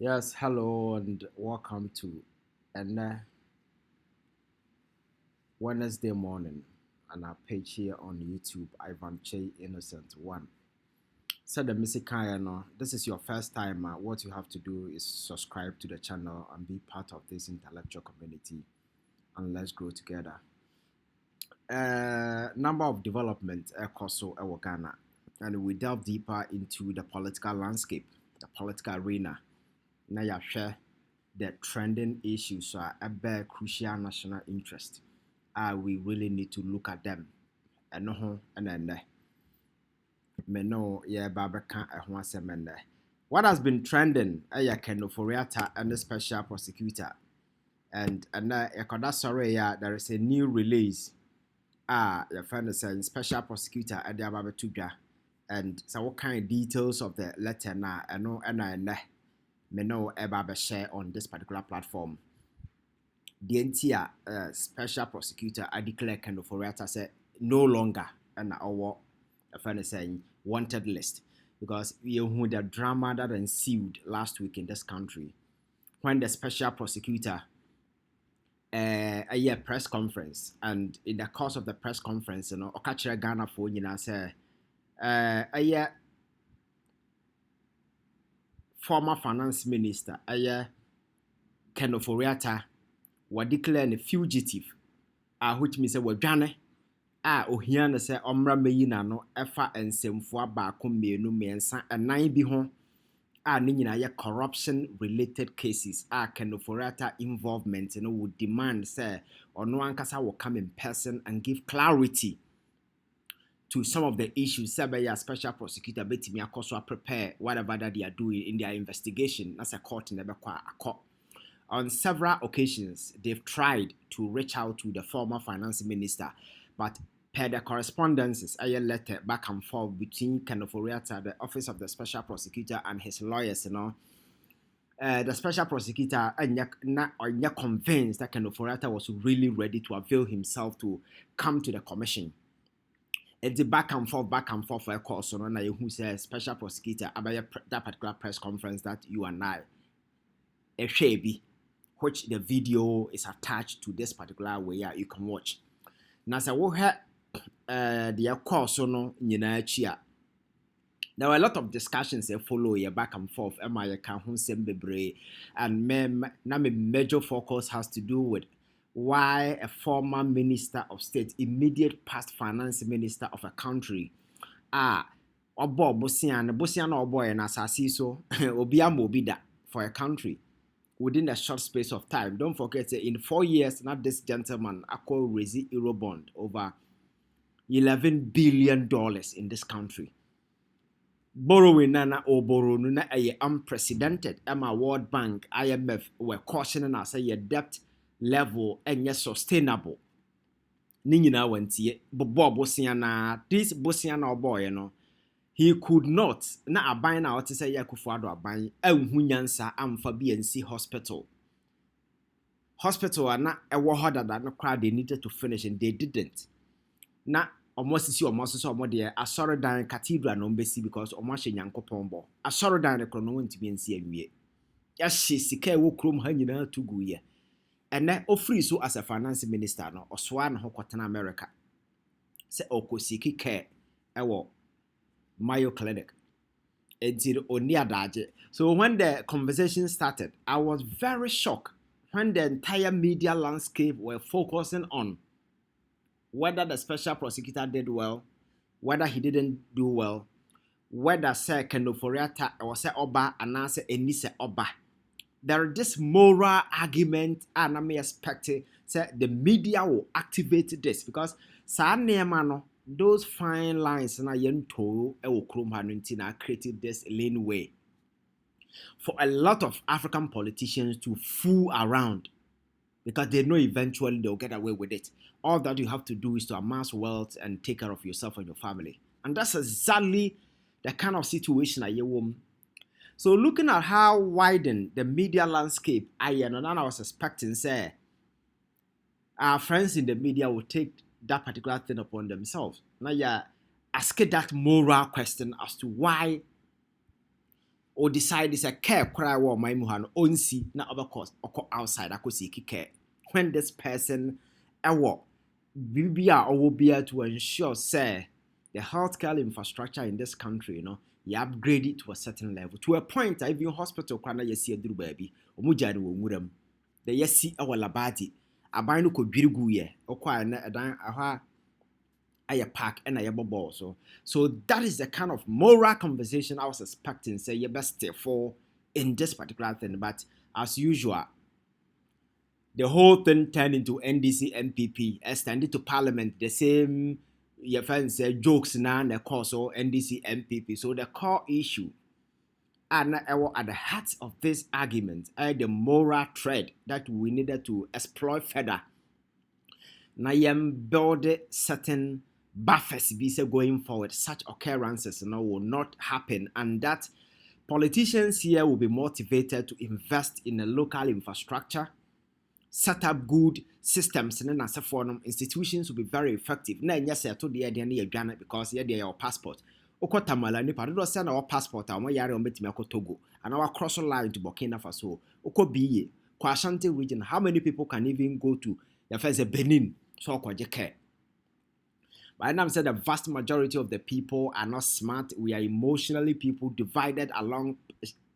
Yes, hello and welcome to Wednesday morning on our page here on YouTube, Ivan Che Innocent One. Said the Missy Kayano, this is your first time. What you have to do is subscribe to the channel and be part of this intellectual community, and let's grow together. Number of development Koso Ghana, and we delve deeper into the political landscape, the political arena. Now you share the trending issues are a very crucial national interest. We really need to look at them. And no, and then me know yeah, Babaka and what has been trending? Ken Ofori Attah and the Special Prosecutor, and sorry, there is a new release. Your friend is saying Special Prosecutor at the Ababetuga, and so what kind of details of the letter now? I know and me know ever share on this particular platform. The entire Special Prosecutor I declare Ken Ofori Attah say no longer and our friend is saying wanted list, because we know the drama that ensued last week in this country when the Special Prosecutor a press conference, and in the course of the press conference, Okachira Ghana for say former finance minister Ken Ofori Attah were declared a fugitive, which means we're dwane ohia ne se omra meyina no efa ensemfo abaako mmienu mmiɛnsa ɛnan bi ho ne nyina yɛ corruption related cases Ken Ofori Attah involvement would demand say ɔno ankasa will come in person and give clarity to some of the issues. Say Special Prosecutor betimi akɔso prepare whatever that they are doing in their investigation. That's a court in the court. On several occasions, they've tried to reach out to the former finance minister, but per the correspondences, a letter back and forth between Ken Ofori Attah, the Office of the Special Prosecutor, and his lawyers, the Special Prosecutor are convinced that Ken Ofori Attah was really ready to avail himself to come to the commission. It's the back and forth for a course. So now who says Special Prosecutor about that particular press conference that you and I, a shaby, which the video is attached to this particular way you can watch. Now, so we had the course no nyina chia. There were a lot of discussions that follow back and forth. And my major focus has to do with why a former minister of state, immediate past finance minister of a country, obo bosian obo na asasi so obi for a country within a short space of time. Don't forget, in 4 years, not this gentleman, raised Eurobond over $11 billion in this country. Borrowing nana or borrow na unprecedented. World Bank, IMF were cautioning us your debt level and yes sustainable. Nina went here, but Bob Bosiana, this Bosiana boy, he could not na aban na ote say Yakufo-Addo aban ehunyansa amfa BNC hospital na ewo hoda that no crowd they needed to finish and they didn't. Na almost de asorodan cathedral no mbesi because omahye nyankopon bo asorodan ne krono ntimi nsi anwie ya hye sika ewo krom ha nyina tugu ye ene ofri so as a finance minister no osoa na hokotena America se okosiki care ewo Mayo Clinic. So when the conversation started, I was very shocked when the entire media landscape were focusing on whether the Special Prosecutor did well, whether he didn't do well, whether Ken Ofori Attah or Oba and answer Enise Oba. There is this moral argument, and I'm expecting the media will activate this because those fine lines na yento ewo krom hanunti na created this laneway for a lot of African politicians to fool around because they know eventually they'll get away with it. All that you have to do is to amass wealth and take care of yourself and your family. And that's exactly the kind of situation I am. So looking at how widened the media landscape I was expecting say our friends in the media will take that particular thing upon themselves. Now, ask that moral question as to why or decide is a care cry war my muhan on see na other course or outside I could see care when this person BBR or will be able to ensure say the healthcare infrastructure in this country, you upgrade it to a certain level to a point that even hospital kana you see a do baby or mujani wo the yes see our labati aban no ko birigu ye okwa na edan aha aye park and aye ball so that is the kind of moral conversation I was expecting say you best stay for in this particular thing, but as usual the whole thing turned into NDC MPP extended to parliament the same your friends say jokes now the cause of NDC MPP. So the core issue and at the heart of this argument the moral thread that we needed to exploit further. Now build certain buffers be say going forward. Such occurrences will not happen, and that politicians here will be motivated to invest in a local infrastructure, set up good systems, and then institutions will be very effective. Now yes, I told the idea because they your passport. Tamala nipa do send our passport and we yare on betimi akọ Togo and our cross line to Burkina Faso. Oko biye kwa Ashanti region, how many people can even go to the first Benin so kwaje care? But I said the vast majority of the people are not smart. We are emotionally people divided along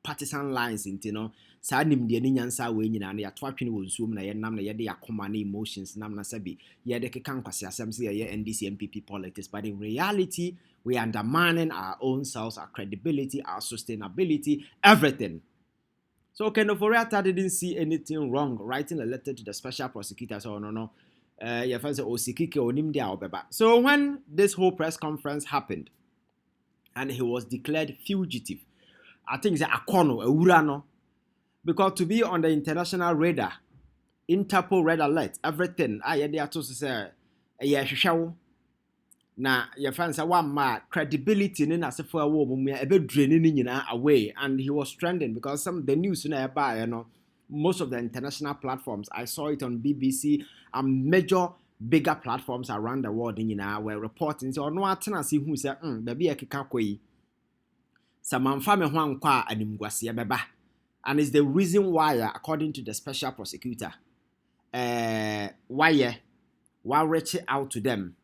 partisan lines into saa nimdeɛ ne nyansa we nyina na yato atwene wɔ nsuom na yɛnam na yɛde yakoma na emotions nam na sabi yɛde keka nkwase asɛm sɛ yɛyɛ NDC MPP politics, but in reality we are undermining our own selves, our credibility, our sustainability, everything. So Ken Ofori Attah didn't see anything wrong writing a letter to the special prosecutor. So no your friends say osikike onim dia obeba. So when this whole press conference happened and he was declared fugitive, I think it's a akono ewura no. Because to be on the international radar, Interpol red alert, everything, they are to say, na your friends are one mark credibility in as if for a woman, a bit draining away, and he was trending because some the news nearby, most of the international platforms, I saw it on BBC and major bigger platforms around the world, were reporting. So no one see who said, baby, I kikakwe. Some family one qua and imguasia beba. And it's the reason why, according to the special prosecutor, why reach out to them.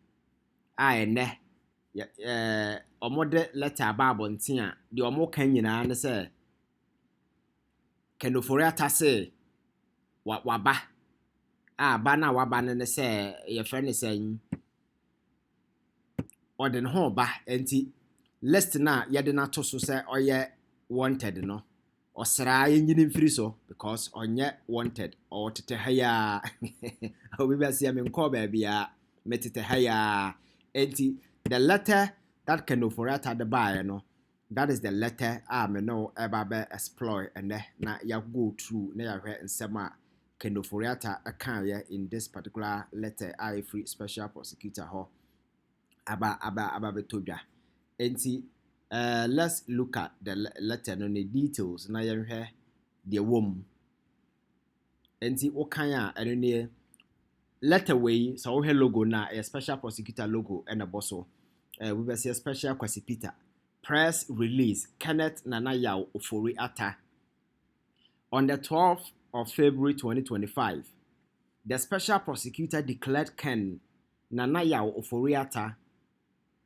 Omode letter about Bontia, the Omo Kenyana, and say, Ken Ofori Attah say, what waba? Bana waban and say, your friend is saying, or den home ba, and lest na yadena to say, or ye wanted, no. Or sra yin free so because on yet wanted or to haya we will see him call baby metete haya enti the letter that Ken Ofori Attah the buyer that is the letter me no eba exploit and na ya go through na ya hwe nsema Ken Ofori Attah account in this particular letter free special prosecutor ho aba betodwa enti let's look at the letter on the details. Now you hear the womb. And see what kind of letter way. So we logo now a special prosecutor logo and a bosso. We will see a special prosecutor press release. Kenneth Nanayao Ofori Attah. On the 12th of February 2025, the special prosecutor declared Ken Nanayao Ofori Attah,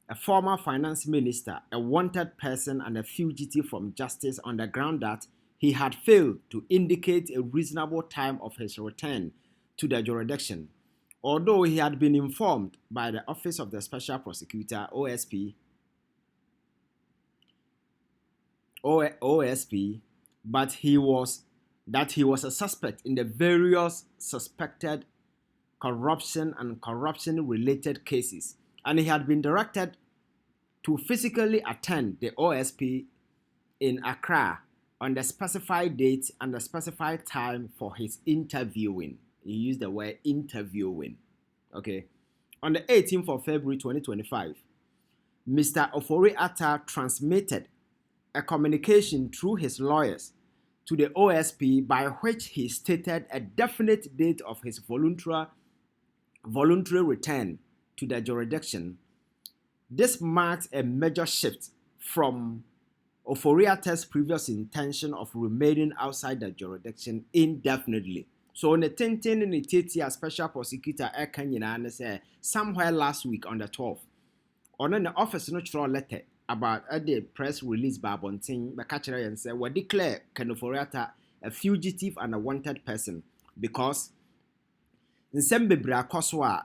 a former finance minister, a wanted person and a fugitive from justice on the ground that he had failed to indicate a reasonable time of his return to the jurisdiction, although he had been informed by the Office of the Special Prosecutor, OSP, but he was a suspect in the various suspected corruption and corruption-related cases, and he had been directed to physically attend the OSP in Accra on the specified date and the specified time for his interviewing. He used the word interviewing. Okay. On the 18th of February 2025, Mr. Ofori Attah transmitted a communication through his lawyers to the OSP by which he stated a definite date of his voluntary return to the jurisdiction. This marks a major shift from Ofori Attah's previous intention of remaining outside the jurisdiction indefinitely. So on the 10 in the Special Prosecutor Kenya say somewhere last week on the 12th. On the office no throw letter about the press release by Bonting, but catcher and say we declare Ken Ofori Attah a fugitive and a wanted person because in some Koswa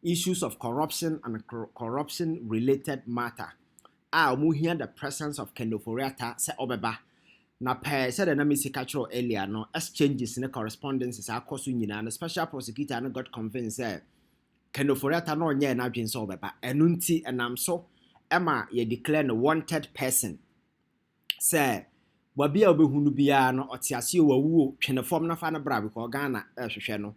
issues of corruption and corruption related matter. We hear the presence of Ken Ofori Attah say obeba. Na pe said na misi catch earlier no exchanges in the correspondences akoso nyina and the special prosecutor no got convinced say Ken Ofori Attah no nya na dwen so obeba enu nti enam so ema ye declare no wanted person say wabi a obehunu bia no otiase wawu twene form na fa na bra because Ghana hwehwe no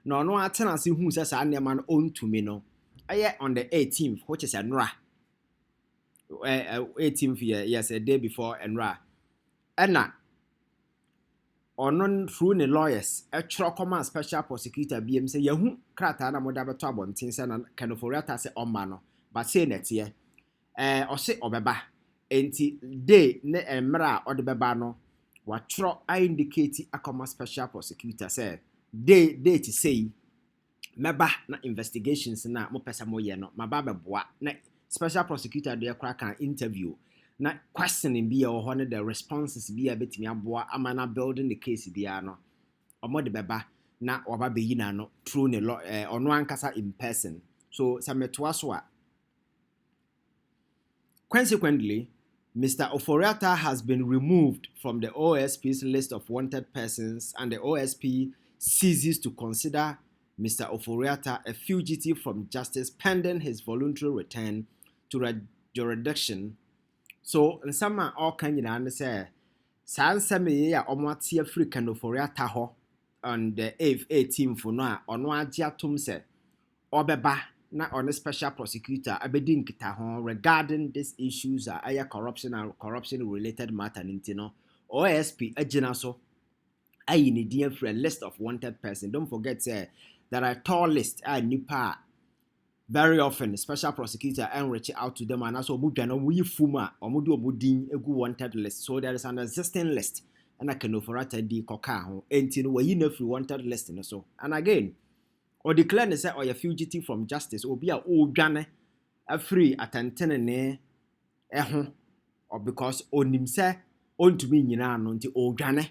no no atena se hu say sa nema no ontumi no aye on the 18th which is enra 18th year yes a day before enra Ena onon through the lawyers a trokoma special prosecutor BM say yahu krata na moda beto abontin say na Ken Ofori Attah say oma no but say netie o say obeba enti day ne emra o de beba no wa tro I indicate akoma special prosecutor say day to say meba na investigations na mo pesa mo ye no maba beboa na special prosecutor de kra kan interview na questioning be or one of the responses be a bit me aboa amana building the case be no omo de beba na oba be yina no through the law ono ankasa in person so sametwa so a consequently Mr. Ofori Attah has been removed from the OSP's list of wanted persons and the OSP ceases to consider Mr. Ofori Attah a fugitive from justice pending his voluntary return to the jurisdiction. So in some all can you understand Sansame ya omwati afri Ken Ofori Attah ho on the 18th for no ono agiatum se obeba na on special prosecutor abedi nkita ho regarding these issues are corruption and corruption related matter nintino OSP agina so ayi ni dia for a list of wanted person. Don't forget there are a tall list nipa very often special prosecutor and reach out to them and also mudwana we fuma or mudu obudin egu wanted list. So there is an existing list and I can Ofori Attah di koka ho enti no we no free wanted list no so. And again or declare say or a fugitive from justice or be a odwane a free atentene ne ho or because onim say ontumi nyina no nti odwane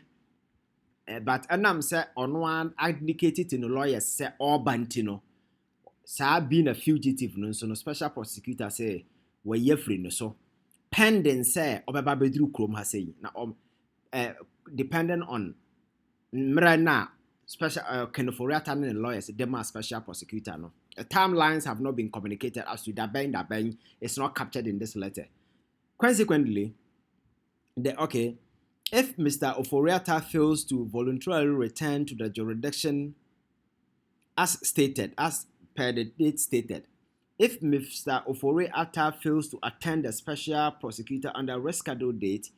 but anam say on one indicated in the lawyers say all bantino sa being a fugitive no so no special prosecutor say we ye free no so pending say obeba bedru krom ha say na depending on mrana special Ken Ofori Attah and lawyers them are special prosecutor no timelines have not been communicated as to that bang it's not captured in this letter. Consequently if Mr. Ofori Attah fails to voluntarily return to the jurisdiction as per the date stated, if Mr. Ofori Attah fails to attend the special prosecutor on the rescheduled date,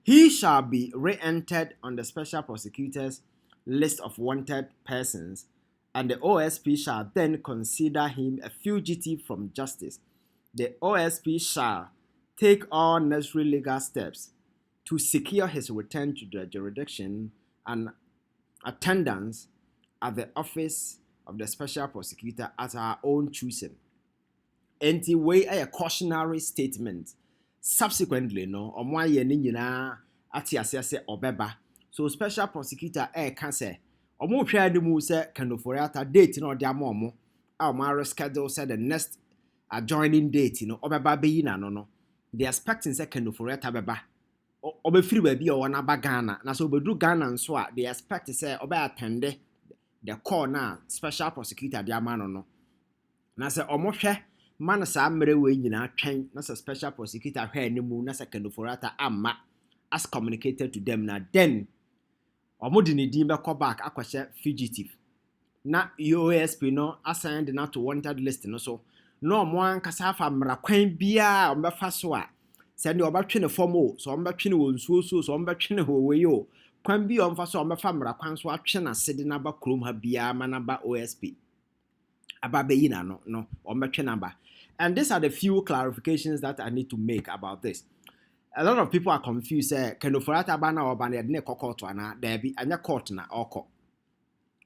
he shall be re-entered on the special prosecutor's list of wanted persons, and the OSP shall then consider him a fugitive from justice. The OSP shall take all necessary legal steps to secure his return to the jurisdiction and attendance at the office of the special prosecutor at our own choosing. Enti way a cautionary statement. Subsequently, no, omwa ye ni nyina ati asese obeba. So special prosecutor can say omo hwa de mu say Ken Ofori Attah date no de amomo a omo reschedule say the next adjoining date no obeba be yina no. They expecting say Ken Ofori Attah beba obefiri ba bi o wana ba Ghana na so obedru Ghana nso a they expect say obe attend the call na special prosecutor de amano no na say omo hwe man sa mere we nyina twen na say special prosecutor hwe animu na say Ken Ofori Attah amma as communicated to them na then omo di ne din be call back akwahye fugitive na OSP no assigned na to wanted list no so no omo ankasa fa mra kwan bia omo fa so a send you about 20 form so on back 20 so on back 20 we yo kwan bi on fa so on ba famra kwan so atwe na sede na ba krom ha bia manaba OSP aba be yina no on back number. And these are the few clarifications that I need to make about this. a lot of people are confused. Ken Ofori Attah ba na oba na de court ana there be anya court na oko.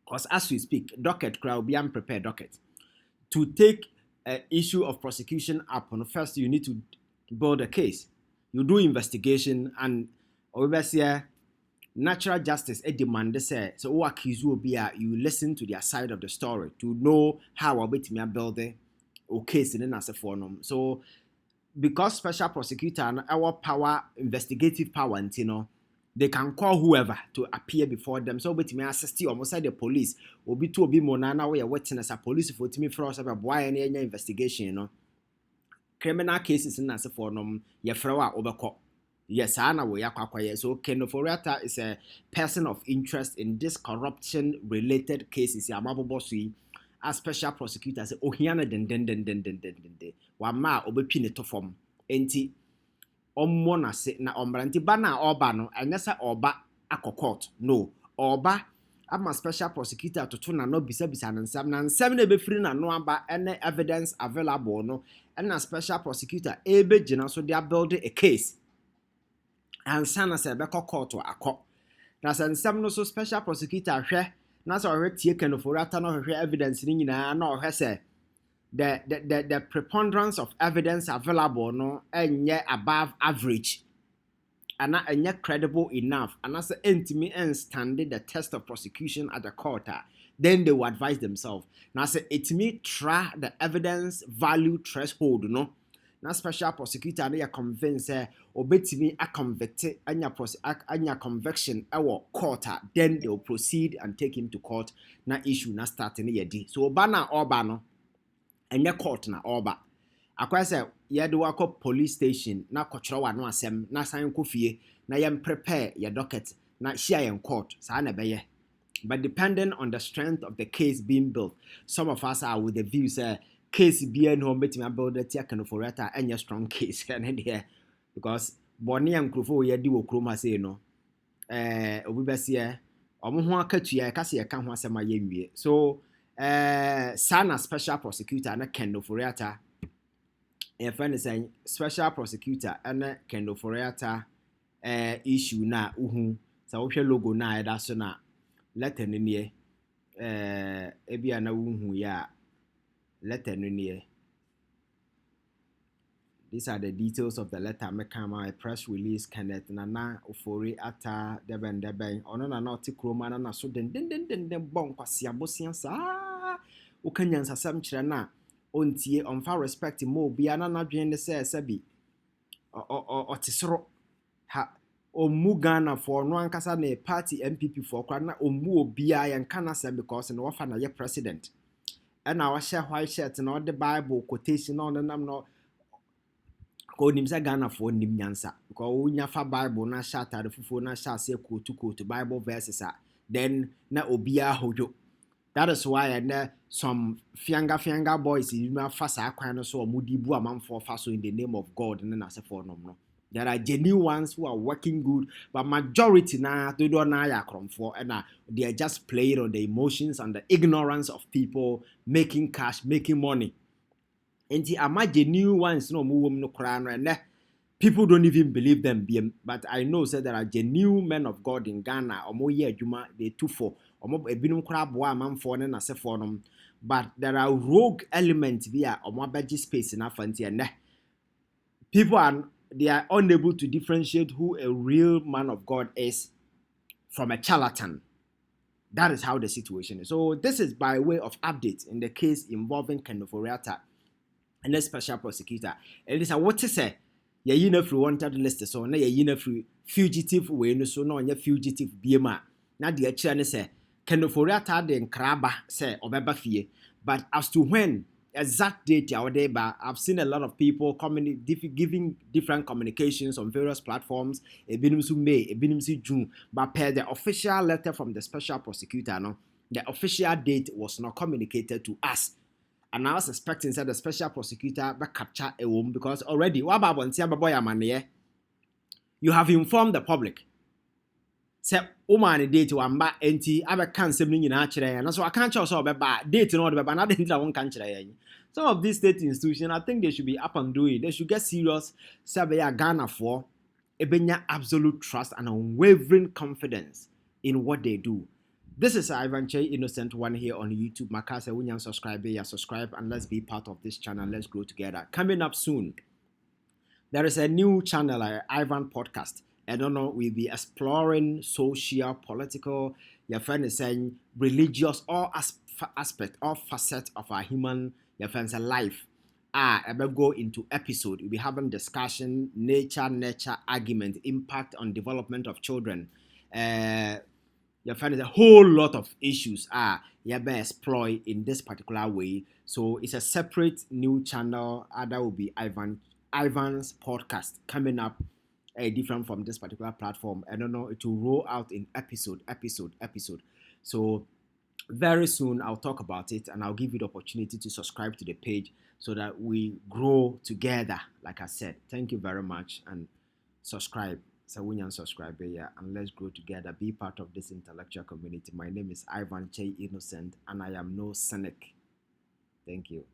Because as we speak, docket crowd be unprepared docket. To take an issue of prosecution up on first, you need to build a case. You do investigation and obviously natural justice demand say so who accuse will be you listen to their side of the story to know how me build a case in as a form. So because special prosecutor and our power, investigative power, and they can call whoever to appear before them. So me assist you almost like the police will be to be monana we are witness a police for me for us about why any investigation, criminal cases in as a form ye frawa overcall. Yes, Anna we are so Ken Ofori Attah is a person of interest in this corruption related cases. Yamabobosui as special prosecutor say ohiana den wama obepine to form enti ommo na se na omranti ba na oba no anyasa oba akokot no oba ama special prosecutor to na no bisa na nsam na ebefiri na no aba ene evidence available no na special prosecutor ebe gina so they build a case and sana se be court akọ na se nsam no so special prosecutor hwe na so hwe tie Ken Ofori Attah no hwe evidence ni nyina na hwe se the preponderance of evidence available no enye above average and enye credible enough and as entimi and standing the test of prosecution at the court, then they will advise themselves. Now say it me try the evidence value threshold no. Now special prosecutor they are convinced obetimi a convict anya conviction our court, then they will proceed and take him to court na issue na start in yedi. So oba no enye court na oba. Akwa say ye do akọ police station na kọchro wa no asem na san ko fie na yem prepare your docket na share in court sa na beye. But depending on the strength of the case being built, some of us are with the view say case be no betimi build the Ken Ofori Attah any strong case and there because boni ankrofo ye di wo krom say no obi bese e omo ho akatua ka se ye ka ho asema ye nwie. So sana special prosecutor na Ken Ofori Attah a friend is saying special prosecutor and Ken Ofori Attah issue na uhu so wo logo na da so na letter ni ne ebia na uhu ya letter ni ne. These are the details of the letter mekama a press release Kenneth Nana Ofori Attah deben ono na na otikroma na so den bon kwase abosia sa wo kanyansa sam kire na ontie onfa respect mo bia na nadwen ne se bi otisoro ha omu Ghana for no ankasa na party MPP for kwa na omu obia yanka na sem because no wafa na ye president and our share white shirt na the Bible quotation on the nam no ko nimsa Ghana for nim nyansa because unya fa Bible na shata the fufu na sha say quote Bible verses then na obia hojo. That is why and some fianga boys you know fasa kwan so omudi bu amanfo fa so in the name of God and na se for no. There are genuine ones who are working good, but majority na they don't na ya kromfo and they are just playing on the emotions and the ignorance of people making cash, making money. And the ama genuine ones no mu no kra no and people don't even believe them. But I know that there are genuine men of God in Ghana. Omo ye adwuma they too for. Omo ebinum kra boa amanfo ne na se for no. But there are rogue elements via omo abaji space in afanti and people they are unable to differentiate who a real man of God is from a charlatan. That is how the situation is. So this is by way of update in the case involving Ken Ofori Attah and the special prosecutor. And this is what to say. You know, free wanted list so na you know free fugitive way no so no nya fugitive biema. Na the actually say Ken Ofori Attah den kraba say obeba fie. But as to when exact date I've seen a lot of people giving different communications on various platforms. Ebinumsu May, Ebinumsu June, but per the official letter from the special prosecutor, no, the official date was not communicated to us. And I was expecting that the special prosecutor will capture a woman because already you have informed the public. Say woman date wamba enti abe kan sem ni nyina kire yan so aka kire so obeba date no obeba na date na won kan kire yan. Some of these state institutions I think they should be up and doing. They should get serious say be Ghana for ebenya absolute trust and unwavering confidence in what they do. This is Ivan Kyei Innocent One here on YouTube. Makasa, when you subscribe, and let's be part of this channel. Let's grow together. Coming up soon, there is a new channel, Ivan Podcast. I don't know, we'll be exploring social, political, your friend is saying religious, all aspect, all facets of our human, your friend's life. I will go into episode. We'll be having discussion, nature, argument, impact on development of children. Your friend is a whole lot of issues you may explore in this particular way. So it's a separate new channel. That will be Ivan's podcast coming up, different from this particular platform. I don't know, it will roll out in episode. So very soon I'll talk about it, and I'll give you the opportunity to subscribe to the page so that we grow together. Like I said, thank you very much, and subscribe. So when you subscribe here, and let's grow together. Be part of this intellectual community. My name is Ivan Kyei Innocent, and I am no cynic. Thank you.